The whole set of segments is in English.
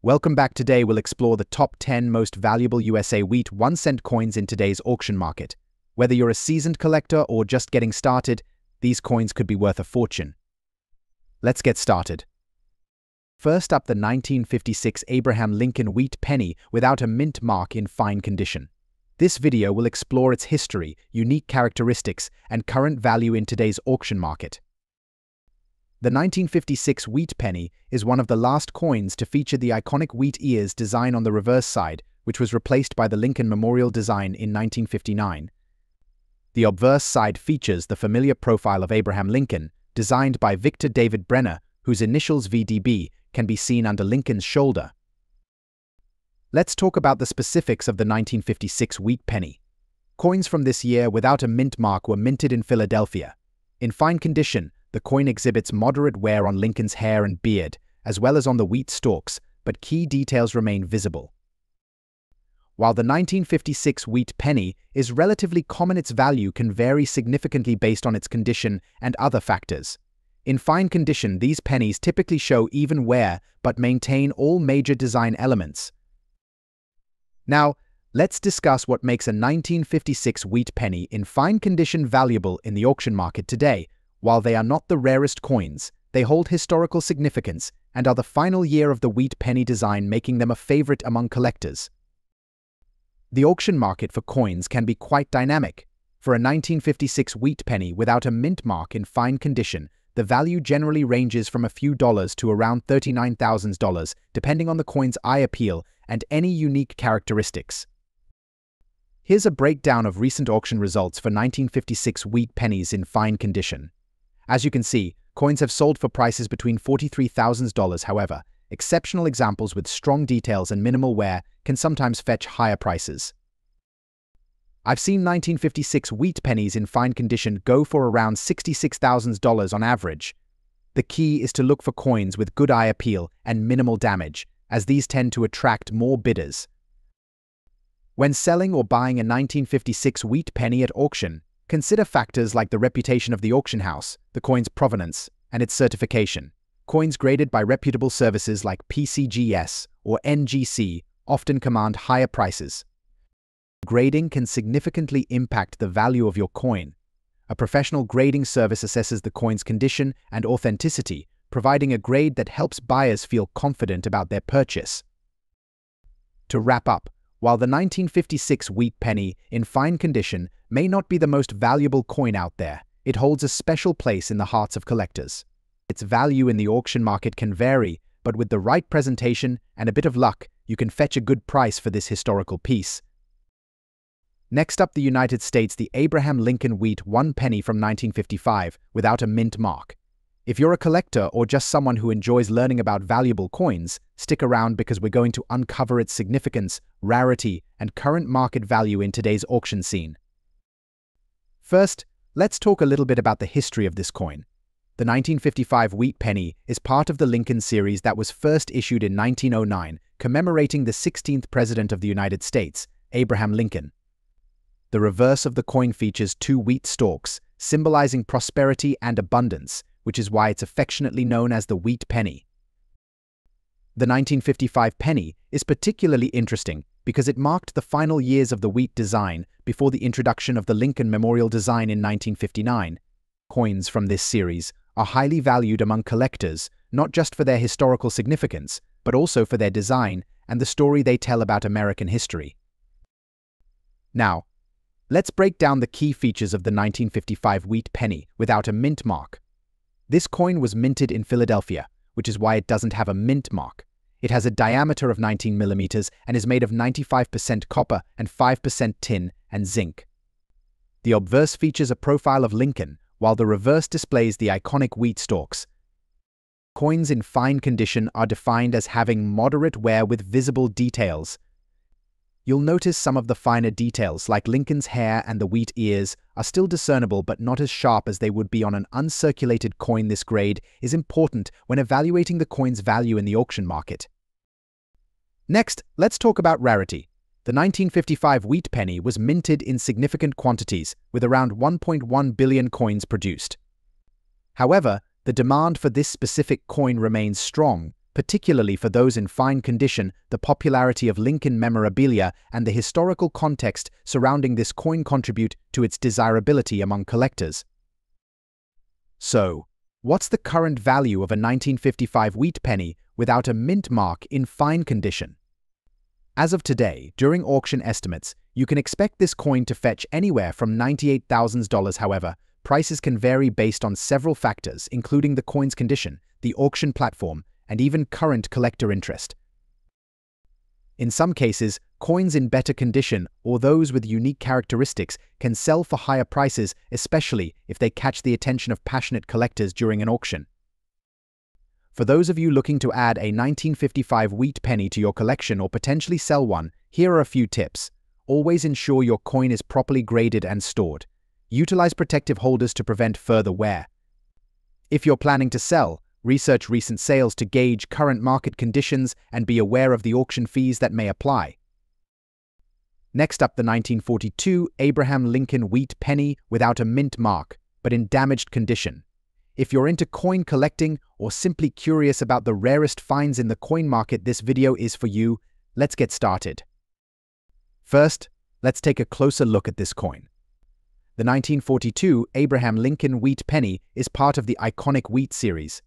Welcome back. Today we'll explore the top 10 most valuable USA wheat 1-cent coins in today's auction market. Whether you're a seasoned collector or just getting started, these coins could be worth a fortune. Let's get started. First up, the 1956 Abraham Lincoln wheat penny without a mint mark in fine condition. This video will explore its history, unique characteristics, and current value in today's auction market. The 1956 wheat penny is one of the last coins to feature the iconic wheat ears design on the reverse side, which was replaced by the Lincoln Memorial design in 1959. The obverse side features the familiar profile of Abraham Lincoln, designed by Victor David Brenner, whose initials VDB can be seen under Lincoln's shoulder. Let's talk about the specifics of the 1956 wheat penny. Coins from this year without a mint mark were minted in Philadelphia. In fine condition, the coin exhibits moderate wear on Lincoln's hair and beard, as well as on the wheat stalks, but key details remain visible. While the 1956 wheat penny is relatively common, its value can vary significantly based on its condition and other factors. In fine condition, these pennies typically show even wear but maintain all major design elements. Now, let's discuss what makes a 1956 wheat penny in fine condition valuable in the auction market today. While they are not the rarest coins, they hold historical significance and are the final year of the wheat penny design, making them a favorite among collectors. The auction market for coins can be quite dynamic. For a 1956 wheat penny without a mint mark in fine condition, the value generally ranges from a few dollars to around $39,000, depending on the coin's eye appeal and any unique characteristics. Here's a breakdown of recent auction results for 1956 wheat pennies in fine condition. As you can see, coins have sold for prices between $43,000. However, exceptional examples with strong details and minimal wear can sometimes fetch higher prices. I've seen 1956 wheat pennies in fine condition go for around $66,000 on average. The key is to look for coins with good eye appeal and minimal damage, as these tend to attract more bidders. When selling or buying a 1956 wheat penny at auction, consider factors like the reputation of the auction house, the coin's provenance, and its certification. Coins graded by reputable services like PCGS or NGC often command higher prices. Grading can significantly impact the value of your coin. A professional grading service assesses the coin's condition and authenticity, providing a grade that helps buyers feel confident about their purchase. To wrap up, while the 1956 wheat penny in fine condition may not be the most valuable coin out there, it holds a special place in the hearts of collectors. Its value in the auction market can vary, but with the right presentation and a bit of luck, you can fetch a good price for this historical piece. Next up, the United States, the Abraham Lincoln wheat 1 penny from 1955 without a mint mark. If you're a collector or just someone who enjoys learning about valuable coins, stick around because we're going to uncover its significance, rarity, and current market value in today's auction scene. First, let's talk a little bit about the history of this coin. The 1955 wheat penny is part of the Lincoln series that was first issued in 1909, commemorating the 16th President of the United States, Abraham Lincoln. The reverse of the coin features 2 wheat stalks, symbolizing prosperity and abundance, which is why it's affectionately known as the wheat penny. The 1955 penny is particularly interesting because it marked the final years of the wheat design before the introduction of the Lincoln Memorial design in 1959. Coins from this series are highly valued among collectors, not just for their historical significance, but also for their design and the story they tell about American history. Now, let's break down the key features of the 1955 wheat penny without a mint mark. This coin was minted in Philadelphia, which is why it doesn't have a mint mark. It has a diameter of 19 millimeters and is made of 95% copper and 5% tin and zinc. The obverse features a profile of Lincoln, while the reverse displays the iconic wheat stalks. Coins in fine condition are defined as having moderate wear with visible details. You'll notice some of the finer details, like Lincoln's hair and the wheat ears, are still discernible but not as sharp as they would be on an uncirculated coin. This grade is important when evaluating the coin's value in the auction market. Next, let's talk about rarity. The 1955 wheat penny was minted in significant quantities, with around 1.1 billion coins produced. However, the demand for this specific coin remains strong, particularly for those in fine condition. The popularity of Lincoln memorabilia and the historical context surrounding this coin contribute to its desirability among collectors. So, what's the current value of a 1955 wheat penny without a mint mark in fine condition? As of today, during auction estimates, you can expect this coin to fetch anywhere from $98,000. However, prices can vary based on several factors, including the coin's condition, the auction platform, and even current collector interest. In some cases, coins in better condition or those with unique characteristics can sell for higher prices, especially if they catch the attention of passionate collectors during an auction. For those of you looking to add a 1955 wheat penny to your collection or potentially sell one, here are a few tips. Always ensure your coin is properly graded and stored. Utilize protective holders to prevent further wear. If you're planning to sell, research recent sales to gauge current market conditions and be aware of the auction fees that may apply. Next up, the 1942 Abraham Lincoln wheat penny without a mint mark, but in damaged condition. If you're into coin collecting or simply curious about the rarest finds in the coin market, this video is for you. Let's get started. First, let's take a closer look at this coin. The 1942 Abraham Lincoln wheat penny is part of the iconic wheat series.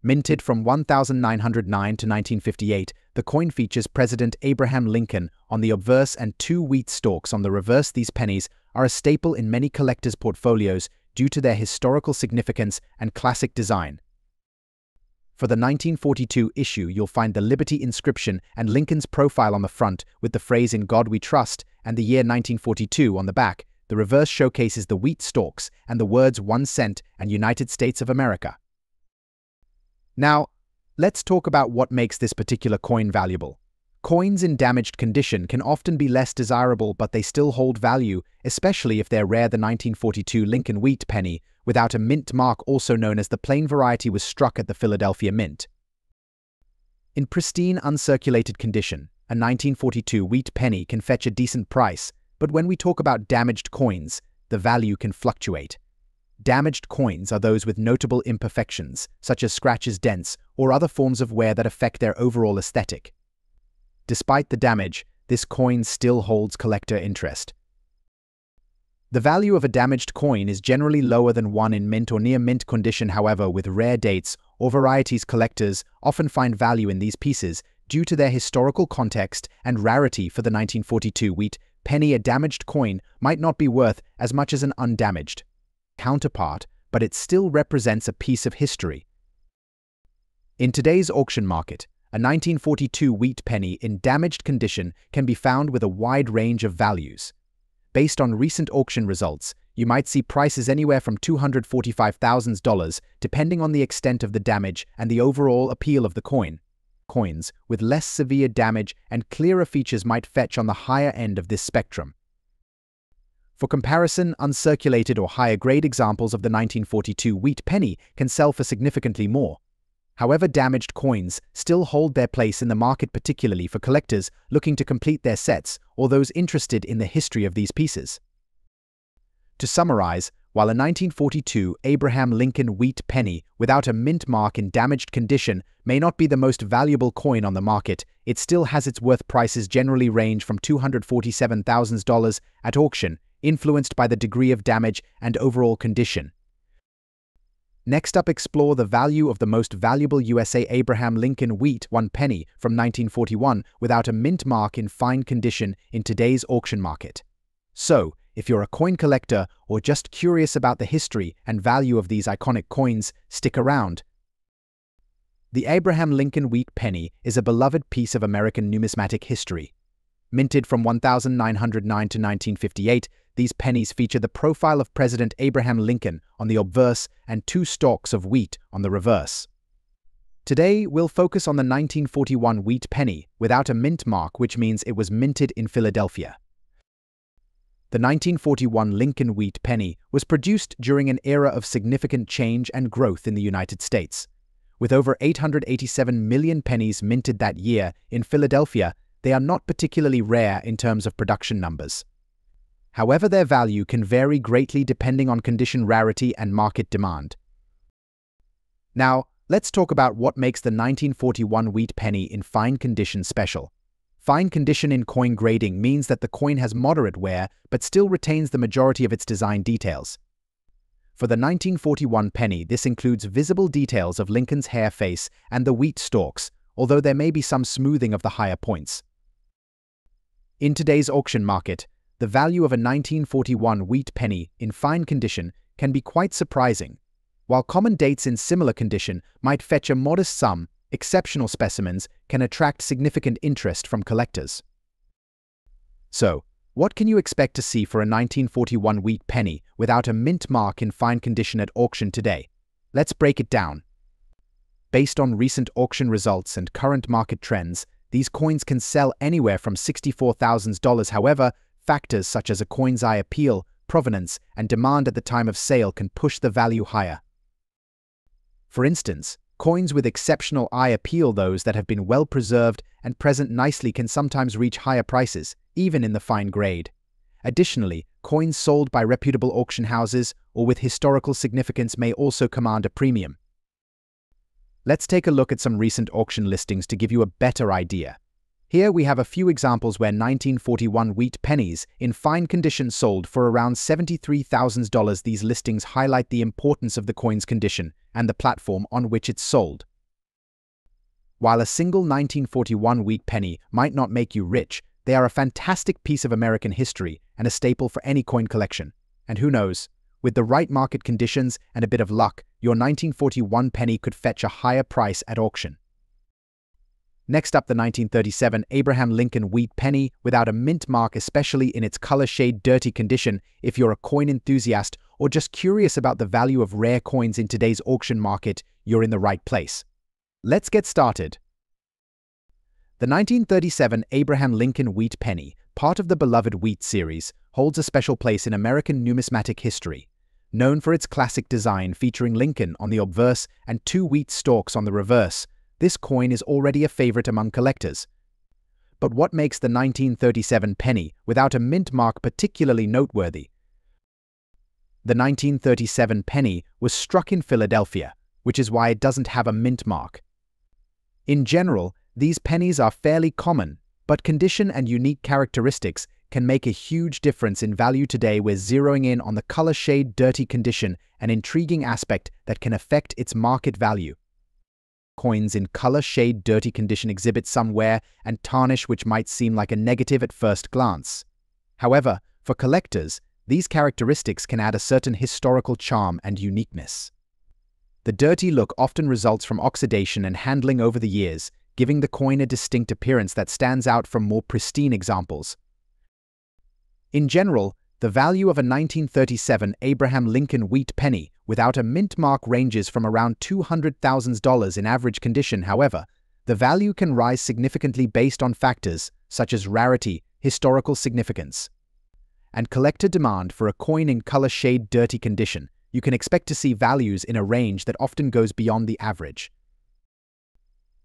Minted from 1909 to 1958, the coin features President Abraham Lincoln on the obverse and two wheat stalks on the reverse. These pennies are a staple in many collectors' portfolios due to their historical significance and classic design. For the 1942 issue, you'll find the Liberty inscription and Lincoln's profile on the front with the phrase "In God We Trust" and the year 1942 on the back. The reverse showcases the wheat stalks and the words 1 cent and United States of America. Now, let's talk about what makes this particular coin valuable. Coins in damaged condition can often be less desirable, but they still hold value, especially if they're rare. The 1942 Lincoln wheat penny without a mint mark, also known as the plain variety, was struck at the Philadelphia Mint. In pristine, uncirculated condition, a 1942 wheat penny can fetch a decent price, but when we talk about damaged coins, the value can fluctuate. Damaged coins are those with notable imperfections, such as scratches, dents, or other forms of wear that affect their overall aesthetic. Despite the damage, this coin still holds collector interest. The value of a damaged coin is generally lower than one in mint or near mint condition. However, with rare dates or varieties, collectors often find value in these pieces due to their historical context and rarity. For the 1942 wheat penny, a damaged coin might not be worth as much as an undamaged counterpart, but it still represents a piece of history. In today's auction market, a 1942 wheat penny in damaged condition can be found with a wide range of values. Based on recent auction results, you might see prices anywhere from $245,000 depending on the extent of the damage and the overall appeal of the coin. Coins with less severe damage and clearer features might fetch on the higher end of this spectrum. For comparison, uncirculated or higher-grade examples of the 1942 wheat penny can sell for significantly more. However, damaged coins still hold their place in the market, particularly for collectors looking to complete their sets or those interested in the history of these pieces. To summarize, while a 1942 Abraham Lincoln wheat penny without a mint mark in damaged condition may not be the most valuable coin on the market, it still has its worth. Prices generally range from $247,000 at auction, influenced by the degree of damage and overall condition. Next up, explore the value of the most valuable USA Abraham Lincoln wheat 1 penny from 1941 without a mint mark in fine condition in today's auction market. So, if you're a coin collector or just curious about the history and value of these iconic coins, stick around. The Abraham Lincoln wheat penny is a beloved piece of American numismatic history. Minted from 1909 to 1958, these pennies feature the profile of President Abraham Lincoln on the obverse and two stalks of wheat on the reverse. Today, we'll focus on the 1941 wheat penny without a mint mark, which means it was minted in Philadelphia. The 1941 Lincoln wheat penny was produced during an era of significant change and growth in the United States. With over 887 million pennies minted that year in Philadelphia, they are not particularly rare in terms of production numbers. However, their value can vary greatly depending on condition, rarity, and market demand. Now, Let's talk about what makes the 1941 wheat penny in fine condition special. Fine condition in coin grading means that the coin has moderate wear but still retains the majority of its design details. For the 1941 penny, this includes visible details of Lincoln's hair face and the wheat stalks, although there may be some smoothing of the higher points. In today's auction market, the value of a 1941 wheat penny in fine condition can be quite surprising. While common dates in similar condition might fetch a modest sum, exceptional specimens can attract significant interest from collectors. So, what can you expect to see for a 1941 wheat penny without a mint mark in fine condition at auction today? Let's break it down. Based on recent auction results and current market trends, these coins can sell anywhere from $64,000. However, factors such as a coin's eye appeal, provenance, and demand at the time of sale can push the value higher. For instance, coins with exceptional eye appeal, those that have been well preserved and present nicely, can sometimes reach higher prices, even in the fine grade. Additionally, coins sold by reputable auction houses or with historical significance may also command a premium. Let's take a look at some recent auction listings to give you a better idea. Here we have a few examples where 1941 wheat pennies in fine condition sold for around $73,000. These listings highlight the importance of the coin's condition and the platform on which it's sold. While a single 1941 wheat penny might not make you rich, they are a fantastic piece of American history and a staple for any coin collection. And who knows, with the right market conditions and a bit of luck, your 1941 penny could fetch a higher price at auction. Next up, the 1937 Abraham Lincoln wheat penny without a mint mark, especially in its color shade dirty condition. If you're a coin enthusiast or just curious about the value of rare coins in today's auction market, you're in the right place. Let's get started. The 1937 Abraham Lincoln wheat penny, part of the beloved wheat series, holds a special place in American numismatic history. Known for its classic design featuring Lincoln on the obverse and two wheat stalks on the reverse, this coin is already a favorite among collectors. But what makes the 1937 penny without a mint mark particularly noteworthy? The 1937 penny was struck in Philadelphia, which is why it doesn't have a mint mark. In general, these pennies are fairly common, but condition and unique characteristics can make a huge difference in value. Today we're zeroing in on the color shade dirty condition, an intriguing aspect that can affect its market value. Coins in color shade dirty condition exhibit some wear and tarnish, which might seem like a negative at first glance. However, for collectors, these characteristics can add a certain historical charm and uniqueness. The dirty look often results from oxidation and handling over the years, giving the coin a distinct appearance that stands out from more pristine examples. In general, the value of a 1937 Abraham Lincoln wheat penny without a mint mark ranges from around $200,000 in average condition. However, the value can rise significantly based on factors such as rarity, historical significance, and collector demand. For a coin in color shade dirty condition, you can expect to see values in a range that often goes beyond the average.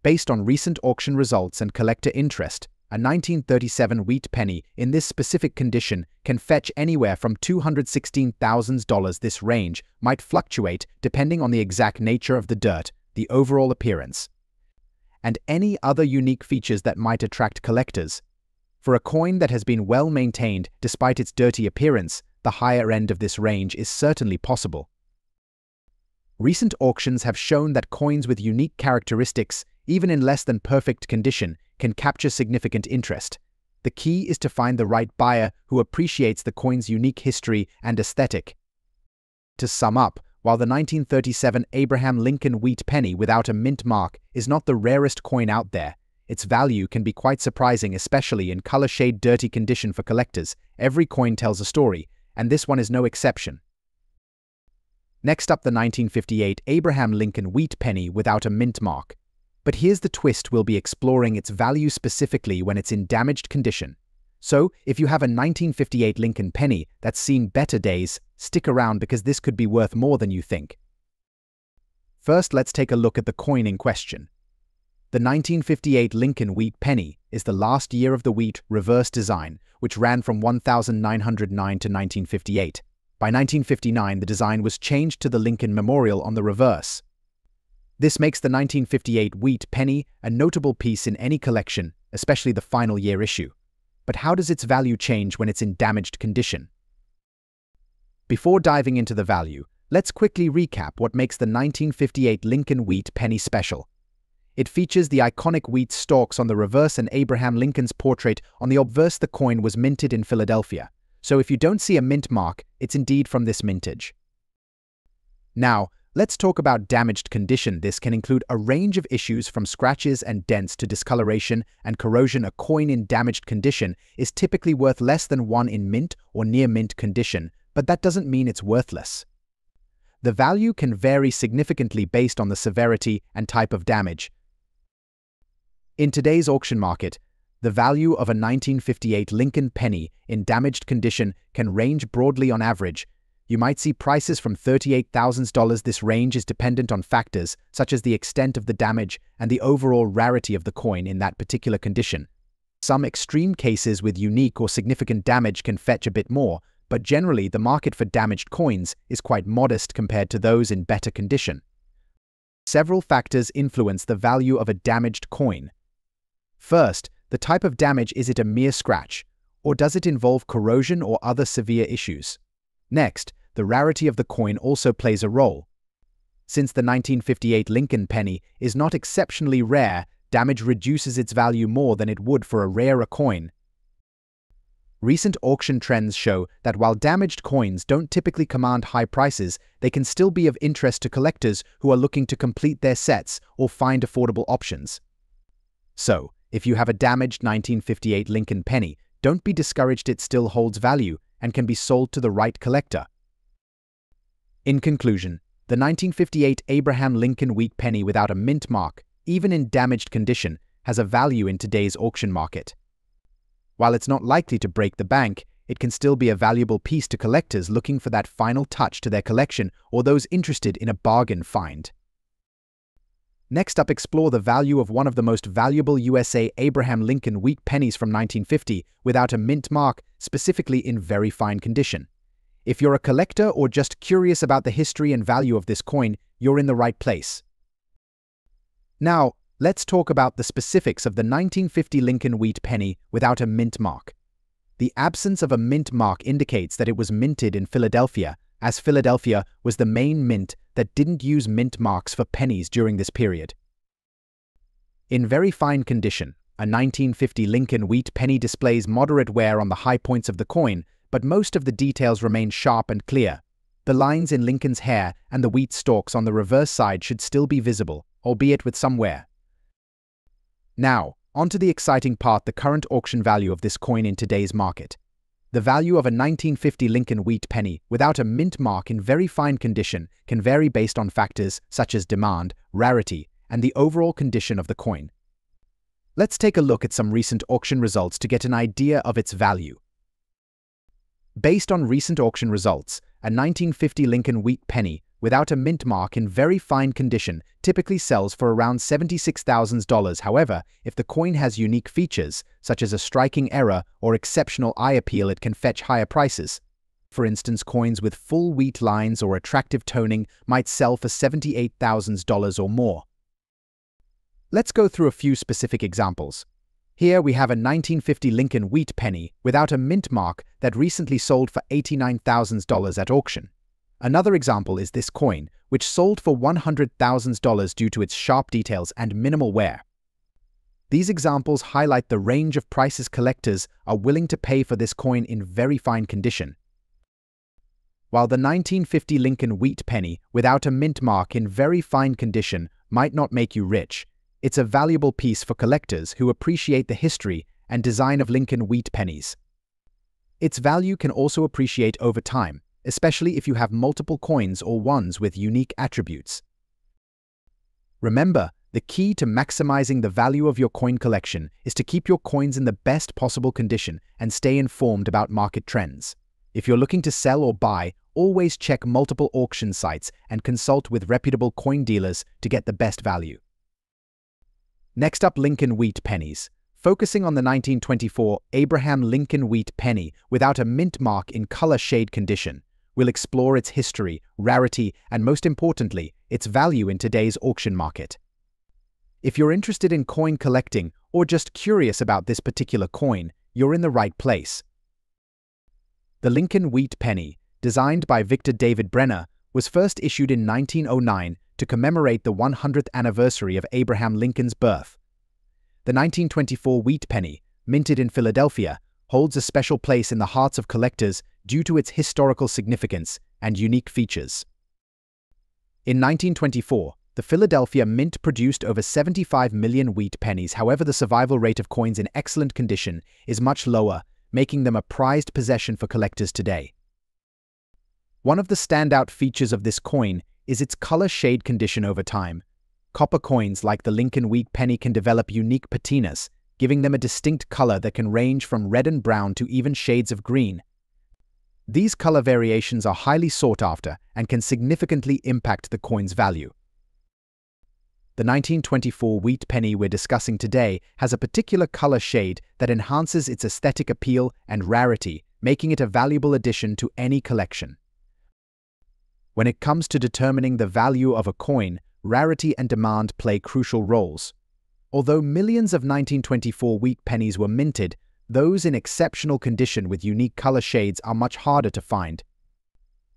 Based on recent auction results and collector interest, a 1937 wheat penny in this specific condition can fetch anywhere from $216,000. This range might fluctuate depending on the exact nature of the dirt, the overall appearance, and any other unique features that might attract collectors. For a coin that has been well maintained despite its dirty appearance, the higher end of this range is certainly possible. Recent auctions have shown that coins with unique characteristics, even in less than perfect condition, can capture significant interest. The key is to find the right buyer who appreciates the coin's unique history and aesthetic. To sum up, while the 1937 Abraham Lincoln wheat penny without a mint mark is not the rarest coin out there, its value can be quite surprising, especially in color shade dirty condition. For collectors, every coin tells a story, and this one is no exception. Next up, the 1958 Abraham Lincoln wheat penny without a mint mark. But here's the twist: we'll be exploring its value specifically when it's in damaged condition. So, if you have a 1958 Lincoln penny that's seen better days, stick around because this could be worth more than you think. First, let's take a look at the coin in question. The 1958 Lincoln wheat penny is the last year of the wheat reverse design, which ran from 1909 to 1958. By 1959, the design was changed to the Lincoln Memorial on the reverse. This makes the 1958 wheat penny a notable piece in any collection, especially the final year issue. But how does its value change when it's in damaged condition? Before diving into the value, let's quickly recap what makes the 1958 Lincoln wheat penny special. It features the iconic wheat stalks on the reverse and Abraham Lincoln's portrait on the obverse. The coin was minted in Philadelphia, so if you don't see a mint mark, it's indeed from this mintage. Now, let's talk about damaged condition. This can include a range of issues from scratches and dents to discoloration and corrosion. A coin in damaged condition is typically worth less than one in mint or near mint condition, but that doesn't mean it's worthless. The value can vary significantly based on the severity and type of damage. In today's auction market, the value of a 1958 Lincoln penny in damaged condition can range broadly. On average, you might see prices from $38,000. This range is dependent on factors such as the extent of the damage and the overall rarity of the coin in that particular condition. Some extreme cases with unique or significant damage can fetch a bit more, but generally the market for damaged coins is quite modest compared to those in better condition. Several factors influence the value of a damaged coin. First, the type of damage. Is it a mere scratch, or does it involve corrosion or other severe issues? Next, the rarity of the coin also plays a role. Since the 1958 Lincoln penny is not exceptionally rare, damage reduces its value more than it would for a rarer coin. Recent auction trends show that while damaged coins don't typically command high prices, they can still be of interest to collectors who are looking to complete their sets or find affordable options. So, if you have a damaged 1958 Lincoln penny, don't be discouraged. It still holds value and can be sold to the right collector. In conclusion, the 1958 Abraham Lincoln wheat penny without a mint mark, even in damaged condition, has a value in today's auction market. While it's not likely to break the bank, it can still be a valuable piece to collectors looking for that final touch to their collection or those interested in a bargain find. Next up, explore the value of one of the most valuable USA Abraham Lincoln wheat pennies from 1950 without a mint mark, specifically in very fine condition. If you're a collector or just curious about the history and value of this coin, you're in the right place. Now, let's talk about the specifics of the 1950 Lincoln wheat penny without a mint mark. The absence of a mint mark indicates that it was minted in Philadelphia, as Philadelphia was the main mint that didn't use mint marks for pennies during this period. In very fine condition, a 1950 Lincoln wheat penny displays moderate wear on the high points of the coin, but most of the details remain sharp and clear. The lines in Lincoln's hair and the wheat stalks on the reverse side should still be visible, albeit with some wear. Now, onto the exciting part: the current auction value of this coin in today's market. The value of a 1950 Lincoln wheat penny without a mint mark in very fine condition can vary based on factors such as demand, rarity, and the overall condition of the coin. Let's take a look at some recent auction results to get an idea of its value. Based on recent auction results, a 1950 Lincoln wheat penny without a mint mark in very fine condition typically sells for around $76,000. However, if the coin has unique features, such as a striking error or exceptional eye appeal, it can fetch higher prices. For instance, coins with full wheat lines or attractive toning might sell for $78,000 or more. Let's go through a few specific examples. Here we have a 1950 Lincoln wheat penny without a mint mark that recently sold for $89,000 at auction. Another example is this coin, which sold for $100,000 due to its sharp details and minimal wear. These examples highlight the range of prices collectors are willing to pay for this coin in very fine condition. While the 1950 Lincoln wheat penny without a mint mark in very fine condition might not make you rich, it's a valuable piece for collectors who appreciate the history and design of Lincoln wheat pennies. Its value can also appreciate over time, especially if you have multiple coins or ones with unique attributes. Remember, the key to maximizing the value of your coin collection is to keep your coins in the best possible condition and stay informed about market trends. If you're looking to sell or buy, always check multiple auction sites and consult with reputable coin dealers to get the best value. Next up, Lincoln wheat pennies. Focusing on the 1924 Abraham Lincoln wheat penny without a mint mark in color shade condition, we'll explore its history, rarity, and most importantly, its value in today's auction market. If you're interested in coin collecting or just curious about this particular coin, you're in the right place. The Lincoln Wheat Penny, designed by Victor David Brenner, was first issued in 1909 to commemorate the 100th anniversary of Abraham Lincoln's birth. The 1924 Wheat Penny, minted in Philadelphia, holds a special place in the hearts of collectors due to its historical significance and unique features. In 1924, the Philadelphia Mint produced over 75 million wheat pennies. However, the survival rate of coins in excellent condition is much lower, making them a prized possession for collectors today. One of the standout features of this coin is its color shade condition over time. Copper coins like the Lincoln Wheat Penny can develop unique patinas, giving them a distinct color that can range from red and brown to even shades of green. These color variations are highly sought after and can significantly impact the coin's value. The 1924 Wheat Penny we're discussing today has a particular color shade that enhances its aesthetic appeal and rarity, making it a valuable addition to any collection. When it comes to determining the value of a coin, rarity and demand play crucial roles. Although millions of 1924 wheat pennies were minted, those in exceptional condition with unique color shades are much harder to find.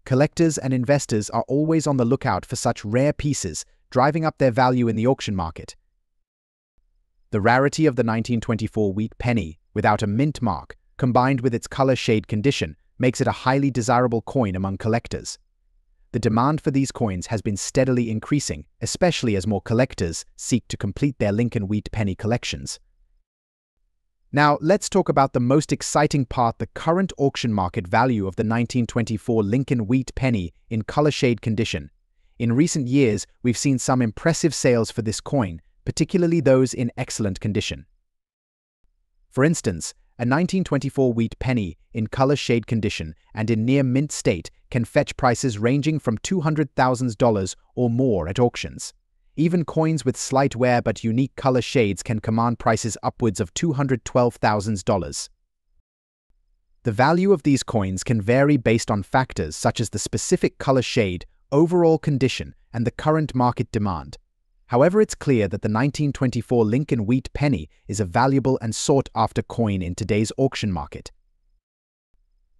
Collectors and investors are always on the lookout for such rare pieces, driving up their value in the auction market. The rarity of the 1924 wheat penny, without a mint mark, combined with its color shade condition, makes it a highly desirable coin among collectors. The demand for these coins has been steadily increasing, especially as more collectors seek to complete their Lincoln Wheat Penny collections. Now, let's talk about the most exciting part: the current auction market value of the 1924 Lincoln Wheat Penny in color shade condition. In recent years, we've seen some impressive sales for this coin, particularly those in excellent condition. For instance, a 1924 wheat penny in color shade condition and in near mint state can fetch prices ranging from $200,000 or more at auctions. Even coins with slight wear but unique color shades can command prices upwards of $212,000. The value of these coins can vary based on factors such as the specific color shade, overall condition, and the current market demand. However, it's clear that the 1924 Lincoln Wheat Penny is a valuable and sought-after coin in today's auction market.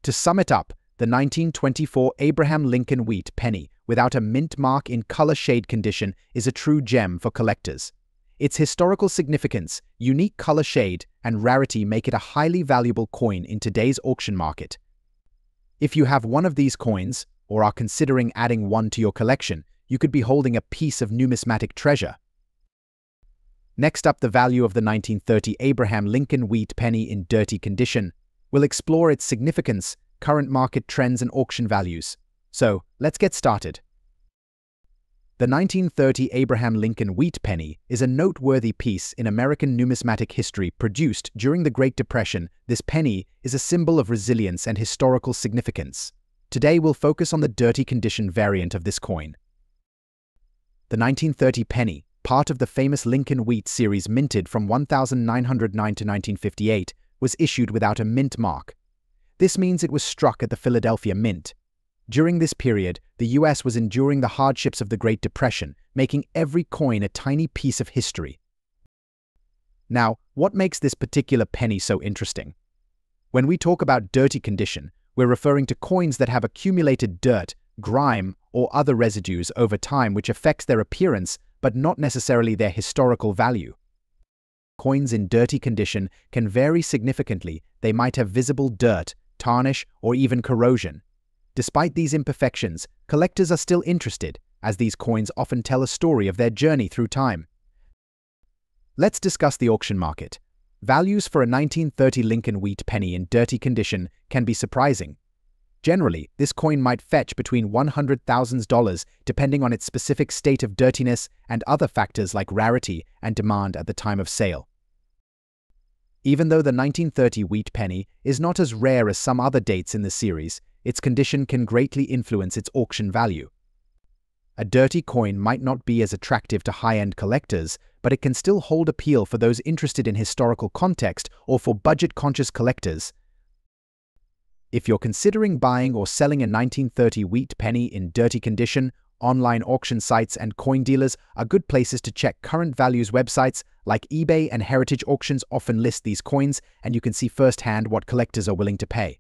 To sum it up, the 1924 Abraham Lincoln Wheat Penny, without a mint mark in color shade condition, is a true gem for collectors. Its historical significance, unique color shade, and rarity make it a highly valuable coin in today's auction market. If you have one of these coins, or are considering adding one to your collection, you could be holding a piece of numismatic treasure. Next up, the value of the 1930 Abraham Lincoln Wheat Penny in dirty condition. We'll explore its significance, current market trends, and auction values. So, let's get started. The 1930 Abraham Lincoln Wheat Penny is a noteworthy piece in American numismatic history produced during the Great Depression. This penny is a symbol of resilience and historical significance. Today we'll focus on the dirty condition variant of this coin. The 1930 penny, part of the famous Lincoln Wheat series minted from 1909 to 1958, was issued without a mint mark. This means it was struck at the Philadelphia Mint. During this period, the US was enduring the hardships of the Great Depression, making every coin a tiny piece of history. Now, what makes this particular penny so interesting? When we talk about dirty condition, we're referring to coins that have accumulated dirt, grime, or other residues over time which affects their appearance but not necessarily their historical value. Coins in dirty condition can vary significantly. They might have visible dirt, tarnish, or even corrosion. Despite these imperfections, collectors are still interested, as these coins often tell a story of their journey through time. Let's discuss the auction market. Values for a 1930 Lincoln Wheat Penny in dirty condition can be surprising. Generally, this coin might fetch between $100,000 depending on its specific state of dirtiness and other factors like rarity and demand at the time of sale. Even though the 1930 Wheat Penny is not as rare as some other dates in the series, its condition can greatly influence its auction value. A dirty coin might not be as attractive to high-end collectors, but it can still hold appeal for those interested in historical context or for budget-conscious collectors. If you're considering buying or selling a 1930 wheat penny in dirty condition, Online auction sites and coin dealers are good places to check current values. Websites like eBay and Heritage Auctions often list these coins, and you can see firsthand what collectors are willing to pay.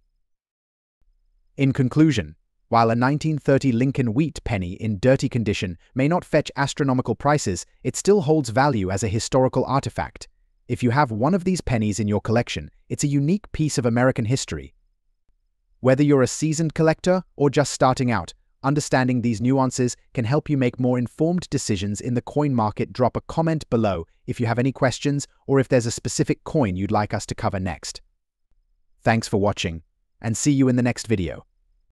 In conclusion, while a 1930 Lincoln wheat penny in dirty condition may not fetch astronomical prices, it still holds value as a historical artifact. If you have one of these pennies in your collection, it's a unique piece of American history. Whether you're a seasoned collector or just starting out, understanding these nuances can help you make more informed decisions in the coin market. Drop a comment below if you have any questions or if there's a specific coin you'd like us to cover next. Thanks for watching, and see you in the next video.